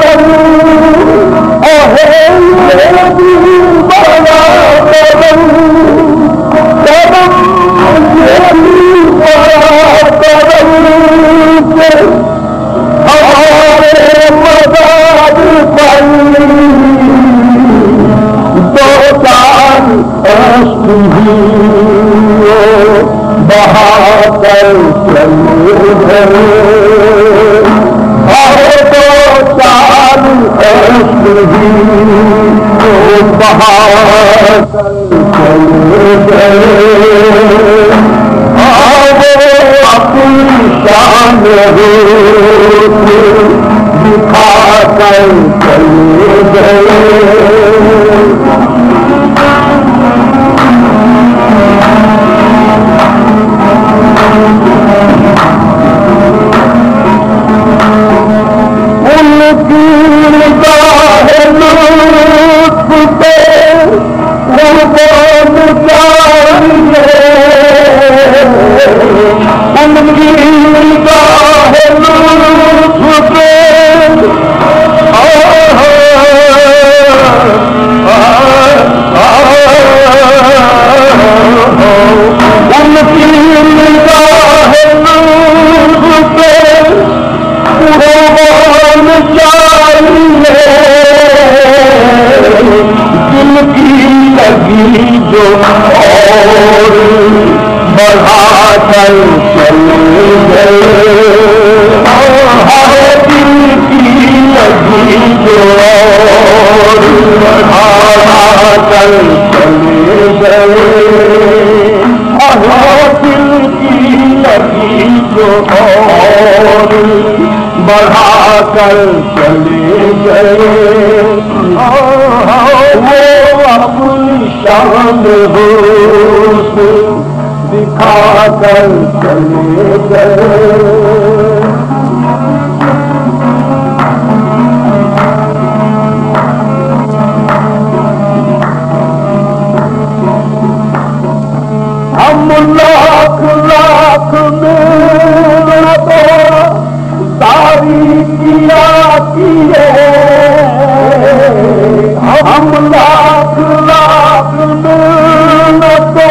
بڑا بہا کر چلے گئے اور دو چار ایسے ہی بہا کر چلے گئے اور اپنی شان دکھا کر چلے گئے جو اور بڑھا کر چلے گئے ہر دل کی لگی جو اور بڑھا کر چلے گئے ہر دل کی لگی جو اور بڑھا کر چلے گئے وہ اپنی شان دکھا کر چلے گئے ہم لاکھ لاکھ میں ساری کیا کیے ہم لاکھ لاکھ میں تو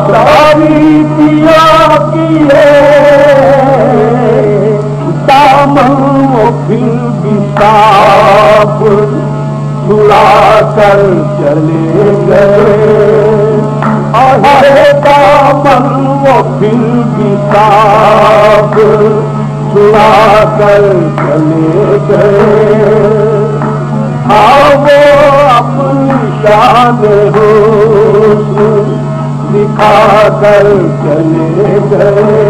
ساری کیا کیے دامن وہ پھر بھی صاف چھڑا کر چلے گئے دامن وہ پھر بھی صاف چھڑا کر چلے گئے وہ اپنی شان دکھا کر چلے گئے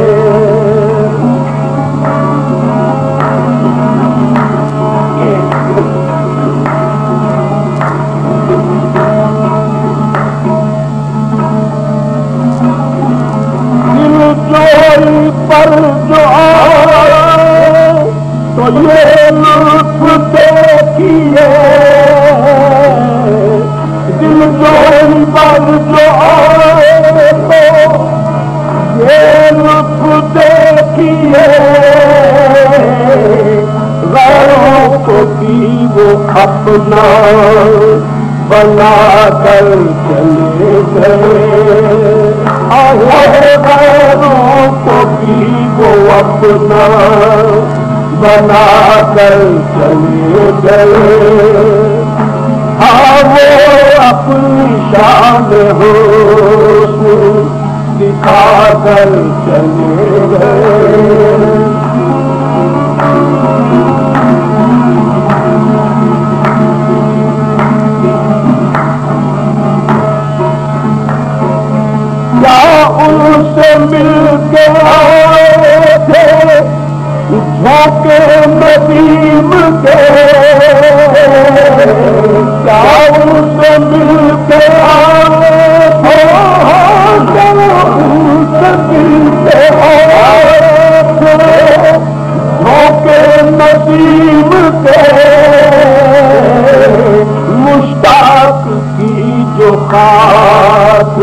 چوری پر جو آئے تو یہ لطف دیکھیے دل چوری پر جو آئے تو یہ لطف دیکھیے غیروں کو بھی وہ اپنا بنا کر چلے گئے غیروں کو بھی وہ اپنا بنا کر چلے گئے وہ اپنی شان دکھا کر چلے گئے ان سے مل کے آئے تھے جھونکے ندیم کے کیا ان سے مل کے آئے تھے ان سے مل کے آئے تھے جھونکے ندیم کے مشتاق کی جو خاک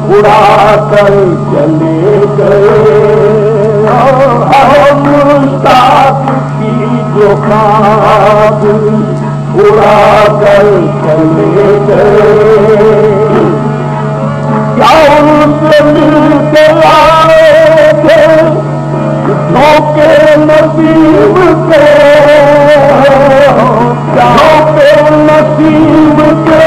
اڑا کر چلے گئے مشتاق کی جو خواب اڑا کر چلے گئے کیا ان سے مل کے آئے تھے دھوکے نصیب کے کیا نصیب کے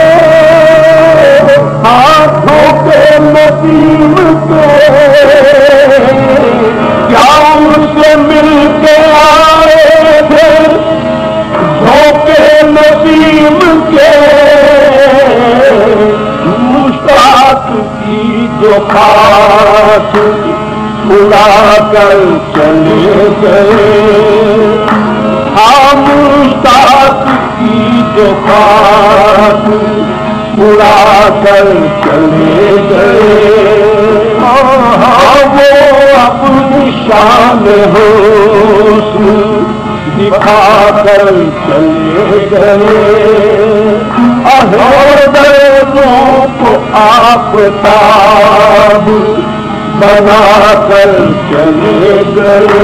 خاک اڑا کر چلے گئے، ہم مشتاق کی جو خاک اڑا کر چلے گئے، وہ اپنی شان حسن دکھا کر چلے گئے، دردوں کو آفتاب بنا کر چلے گئے،